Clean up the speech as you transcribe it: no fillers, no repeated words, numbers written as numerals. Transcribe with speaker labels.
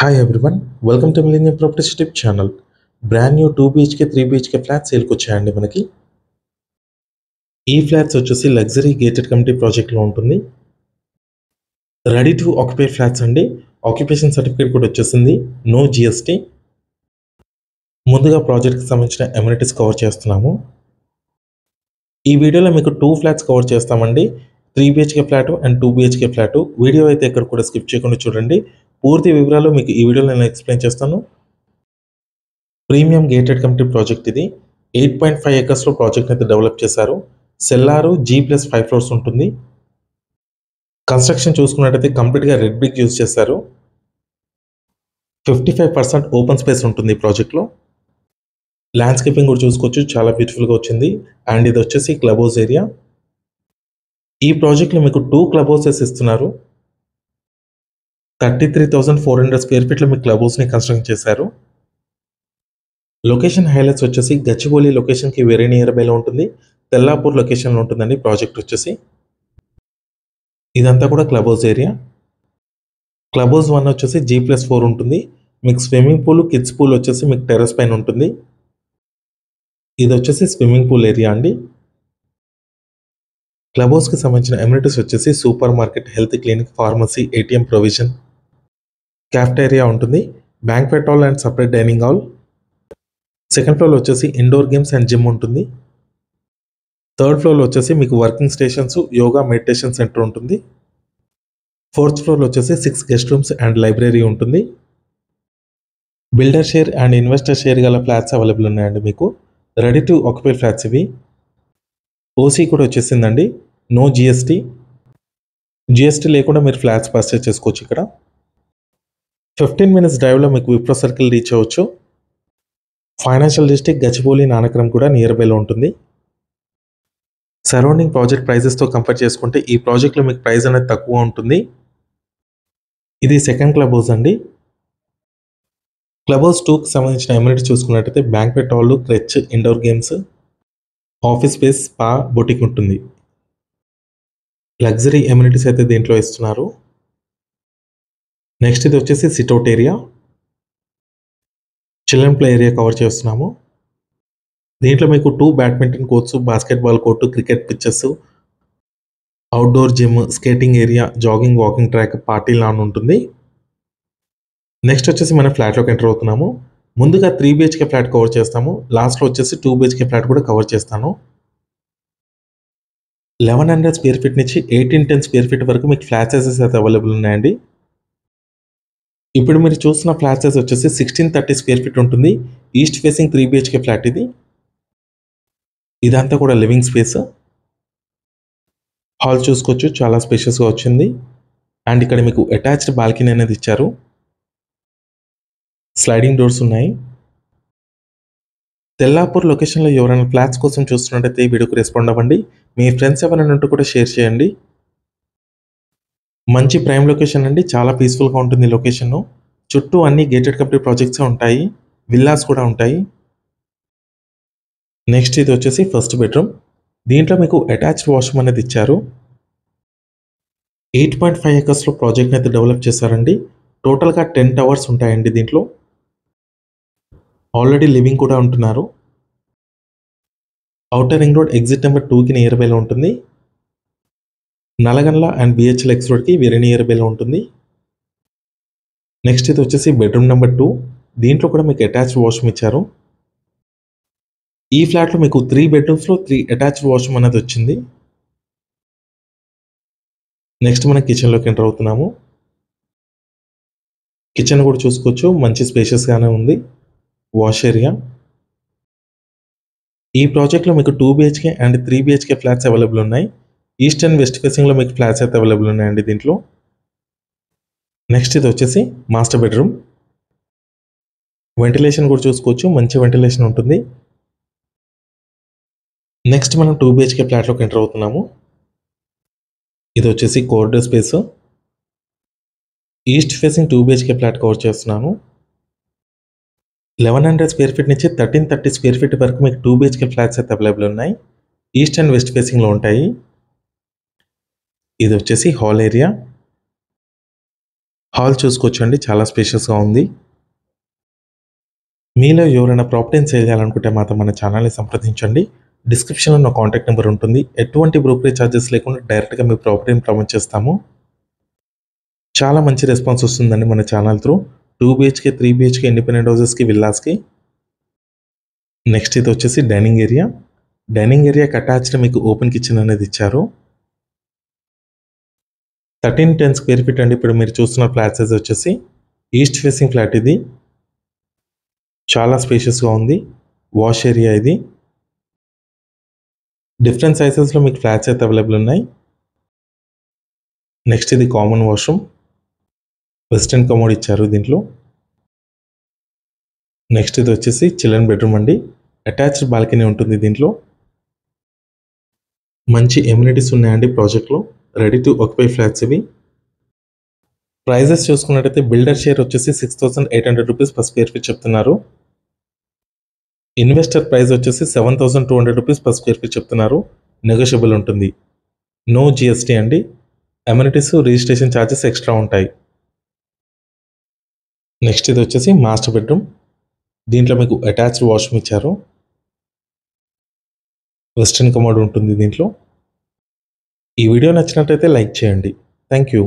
Speaker 1: Hi everyone, welcome to Millennium Properties YouTube channel. Brand new 2 BHK 3 BHK flats సేల్కి వచ్చాయండి మనకి. ఈ flats వచ్చేసి లగ్జరీ గేటెడ్ కమ్యూనిటీ ప్రాజెక్ట్లో ఉంటుంది. రెడీ టు ఆక్యుపై ఫ్లాట్స్ అండి. ఆక్యుపేషన్ సర్టిఫికేట్ కూడా వచ్చేసింది. No GST. ముందుగా ప్రాజెక్ట్కి సంబంధించిన అమ్యూనిటీస్ కవర్ చేస్తున్నాము. ఈ వీడియోలో మీకు 2 ఫ్లాట్స్ కవర్ చేస్తామండి. 3 BHK flat and 2 BHK flat. Video అయితే ఎక్కడ కూడా స్కిప్ చేయకుండా చూడండి. పూర్తి వివరాలు మీకు ఈ వీడియోలో నేను ఎక్స్ప్లెయిన్ చేస్తాను. ప్రీమియం గేటెడ్ కమ్యూనిటీ ప్రాజెక్ట్ ఇది. 8.5 acres ప్రాజెక్ట్ అయితే డెవలప్ చేశారు. సెల్లారు G+5 ఫ్లోర్స్ ఉంటుంది. కన్స్ట్రక్షన్ చూసుకున్నట్టయితే కంప్లీట్గా రెడ్ బ్రిక్ యూజ్ చేశారు. 55% ఓపెన్ స్పేస్ ఉంటుంది ఈ ప్రాజెక్ట్లో. ల్యాండ్స్కేపింగ్ కూడా చూసుకోవచ్చు, చాలా బ్యూటిఫుల్గా వచ్చింది. అండ్ ఇది వచ్చేసి క్లబ్ హౌస్ ఏరియా. ఈ ప్రాజెక్ట్లో మీకు 2 క్లబ్ హౌసెస్ ఇస్తున్నారు. 33,400 స్క్వేర్ ఫీట్లో మీ క్లబ్ హౌస్ని కన్స్ట్రక్ట్ చేశారు. లొకేషన్ హైలైట్స్ వచ్చేసి గచ్చిబౌలి లొకేషన్కి వెరీ నియర్ బైలో ఉంటుంది. తెల్లాపూర్ లొకేషన్లో ఉంటుందండి ప్రాజెక్ట్ వచ్చేసి. ఇదంతా కూడా club house area. Club house 1 వచ్చేసి G+4 ఉంటుంది. మీకు స్విమ్మింగ్ పూల్, కిడ్స్ పూల్ వచ్చేసి మీకు టెర్రస్ పైన ఉంటుంది. ఇది వచ్చేసి స్విమ్మింగ్ పూల్ ఏరియా అండి. క్లబ్ హౌస్కి సంబంధించిన అమ్యూనిటీస్ వచ్చేసి supermarket, health clinic, pharmacy, ATM provision, cafeteria ఉంటుంది. Banquet hall and separate dining hall. Second ఫ్లోర్లో వచ్చేసి ఇండోర్ గేమ్స్ అండ్ జిమ్ ఉంటుంది. థర్డ్ ఫ్లోర్లో వచ్చేసి మీకు working stations, yoga, meditation centre ఉంటుంది. ఫోర్త్ ఫ్లోర్లో వచ్చేసి 6 గెస్ట్ రూమ్స్ అండ్ లైబ్రరీ ఉంటుంది. Builder share and investor share గల ఫ్లాట్స్ అవైలబుల్ ఉన్నాయండి మీకు. రెడీ టు ఆక్యుపై ఫ్లాట్స్ ఇవి. ఓసీ కూడా వచ్చేసిందండి. No GST. జిఎస్టీ లేకుండా మీరు ఫ్లాట్స్ పర్చేస్ చేసుకోవచ్చు ఇక్కడ. 15 minutes డ్రైవ్లో మీకు విప్రో సర్కిల్ రీచ్ అవ్వచ్చు. ఫైనాన్షియల్ డిస్ట్రిక్ట్ గచ్చిబౌలి, నానక్రమ్ కూడా నియర్ బైలో ఉంటుంది. సరౌండింగ్ ప్రాజెక్ట్ ప్రైజెస్తో కంపేర్ చేసుకుంటే ఈ ప్రాజెక్ట్లో మీకు ప్రైస్ అనేది తక్కువ ఉంటుంది. ఇది సెకండ్ క్లబ్ హౌస్ అండి. క్లబ్ హౌస్ 2కి సంబంధించిన అమ్యూనిటీ చూసుకున్నట్టయితే banquet hall, creche, indoor games, office space, spa, boutique ఉంటుంది. లగ్జరీ అమ్యూనిటీస్ అయితే దీంట్లో ఇస్తున్నారు. నెక్స్ట్ ఇది వచ్చేసి sit out area, children play area cover చేస్తున్నాము. దీంట్లో మీకు 2 badminton courts, basketball court, cricket pitches, outdoor gym, skating area, jogging, walking track, party lawn ఉంటుంది. నెక్స్ట్ వచ్చేసి మనం ఫ్లాట్లోకి ఎంటర్ అవుతున్నాము. ముందుగా 3 BHK ఫ్లాట్ కవర్ చేస్తాము. లాస్ట్లో వచ్చేసి 2 BHK ఫ్లాట్ కూడా కవర్ చేస్తాను. 1100 స్క్వేర్ ఫీట్ నుంచి 1810 స్క్వేర్ ఫీట్ వరకు మీకు ఫ్లాట్ సైజెస్ అయితే అవైలబుల్ ఉన్నాయండి. ఇప్పుడు మీరు చూస్తున్న ఫ్లాట్ సైజ్ వచ్చేసి 1630 స్క్వేర్ ఫీట్ ఉంటుంది. ఈస్ట్ ఫేసింగ్ 3 BHK ఫ్లాట్ ఇది. ఇదంతా కూడా లివింగ్ స్పేస్. హాల్ చూసుకోవచ్చు, చాలా స్పేషియస్గా వచ్చింది. అండ్ ఇక్కడ మీకు అటాచ్డ్ బాల్కనీ అనేది ఇచ్చారు. స్లైడింగ్ డోర్స్ ఉన్నాయి. తెల్లాపూర్ లొకేషన్లో ఎవరైనా ఫ్లాట్స్ కోసం చూస్తున్నట్టయితే ఈ వీడియోకి రెస్పాండ్ అవ్వండి. మీ ఫ్రెండ్స్ ఎవరైనా ఉంటే కూడా షేర్ చేయండి. మంచి ప్రైమ్ లొకేషన్ అండి, చాలా పీస్ఫుల్గా ఉంటుంది లొకేషన్. చుట్టూ అన్ని గేటెడ్ కమ్యూనిటీ ప్రాజెక్ట్స్ ఉంటాయి, విల్లాస్ కూడా ఉంటాయి. నెక్స్ట్ ఇది వచ్చేసి ఫస్ట్ బెడ్రూమ్. దీంట్లో మీకు అటాచ్డ్ వాష్రూమ్ అనేది ఇచ్చారు. 8.5 acres ప్రాజెక్ట్ని అయితే డెవలప్ చేశారండి. టోటల్గా 10 towers ఉంటాయండి దీంట్లో. ఆల్రెడీ లివింగ్ కూడా ఉంటున్నారు. Outer ring road exit number 2కి నియర్ బైలో ఉంటుంది. నల్గొండ అండ్ BHL ఎక్స్ రోడ్కి వెరీ నియర్ బైలో ఉంటుంది. నెక్స్ట్ ఇది వచ్చేసి బెడ్రూమ్ నెంబర్ 2. దీంట్లో కూడా మీకు అటాచ్డ్ వాష్రూమ్ ఇచ్చారు. ఈ ఫ్లాట్లో మీకు 3 bedrooms 3 అటాచ్డ్ వాష్రూమ్ అనేది వచ్చింది. నెక్స్ట్ మనం కిచెన్లోకి ఎంటర్ అవుతున్నాము. కిచెన్ కూడా చూసుకోవచ్చు, మంచి స్పేషియస్గానే ఉంది. Wash area. ఈ ప్రాజెక్ట్లో మీకు 2 BHK and 3 BHK flats available ఉన్నాయి. ఈస్ట్ అండ్ వెస్ట్ ఫేసింగ్లో మీకు ఫ్లాట్స్ అయితే అవైలబుల్ ఉన్నాయండి దీంట్లో. నెక్స్ట్ ఇది వచ్చేసి మాస్టర్ బెడ్రూమ్. వెంటిలేషన్ కూడా చూసుకోవచ్చు, మంచి వెంటిలేషన్ ఉంటుంది. నెక్స్ట్ మనం 2 BHK ఫ్లాట్లోకి ఎంటర్ అవుతున్నాము. ఇది వచ్చేసి corridor space. East facing 2 BHK flat cover చేస్తున్నాను. 1100 స్క్వేర్ ఫీట్ నుంచి 1330 స్క్వేర్ ఫీట్ వరకు మీకు 2 BHK ఫ్లాట్స్ అయితే అవైలబుల్ ఉన్నాయి. ఈస్ట్ అండ్ వెస్ట్ ఫేసింగ్లో ఉంటాయి. ఇది వచ్చేసి హాల్ ఏరియా. హాల్ చూసుకోవచ్చండి, చాలా స్పేషియస్‌గా ఉంది. మీలో ఎవరైనా ప్రాపర్టీని సేల్ చేయాలనుకుంటే మాత్రం మన ఛానల్‌ని సంప్రదించండి. డిస్క్రిప్షన్‌లో నా కాంటాక్ట్ నెంబర్ ఉంటుంది. ఎటువంటి బ్రోకరేజ్ ఛార్జెస్ లేకుండా డైరెక్ట్‌గా మీ ప్రాపర్టీని ప్రమోట్ చేస్తాము. చాలా మంచి రెస్పాన్స్ వస్తుందండి మన channel through. 2 BHK, 3 BHK independent హౌసెస్‌కి, విల్లాస్‌కి. నెక్స్ట్ ఇది వచ్చేసి డైనింగ్ ఏరియా. డైనింగ్ ఏరియాకి అటాచ్డ్ మీకు ఓపెన్ కిచెన్ అనేది ఇచ్చారు. 1310 స్క్వేర్ ఫీట్ అండి. ఇప్పుడు మీరు చూస్తున్న ఫ్లాట్ సైజ్ వచ్చేసి ఈస్ట్ ఫేసింగ్ ఫ్లాట్ ఇది. చాలా స్పేషియస్‌గా ఉంది. వాష్ ఏరియా ఇది. డిఫరెంట్ సైజెస్‌లో మీకు ఫ్లాట్స్ అయితే అవైలబుల్ ఉన్నాయి. నెక్స్ట్ ఇది కామన్ వాష్రూమ్. వెస్టర్న్ కమోడ్ ఇచ్చారు దీంట్లో. నెక్స్ట్ ఇది వచ్చేసి చిల్డ్రన్ బెడ్రూమ్ అండి. అటాచ్డ్ బాల్కనీ ఉంటుంది దీంట్లో. మంచి ఎమ్యూనిటీస్ ఉన్నాయండి ప్రాజెక్ట్లో. రెడీ టు ఆక్యుపై ఫ్లాట్స్ ఇవి. ప్రైజెస్ చూసుకున్నట్టయితే బిల్డర్ షేర్ వచ్చేసి 6,800 రూపీస్ పర్ స్క్వేర్ ఫీట్ చెప్తున్నారు. ఇన్వెస్టర్ ప్రైస్ వచ్చేసి 7,200 రూపీస్ పర్ స్క్వేర్ ఫీట్ చెప్తున్నారు. నెగోషియబుల్ ఉంటుంది. నో జిఎస్టీ అండి. అమ్యూనిటీస్, రిజిస్ట్రేషన్ ఛార్జెస్ ఎక్స్ట్రా ఉంటాయి. నెక్స్ట్ ఇది వచ్చేసి మాస్టర్ బెడ్రూమ్. దీంట్లో మీకు అటాచ్డ్ వాష్రూమ్ ఇచ్చారు. వెస్టర్న్ కమోడ్ ఉంటుంది దీంట్లో. ఈ వీడియో నచ్చినట్లయితే లైక్ చేయండి. Thank you.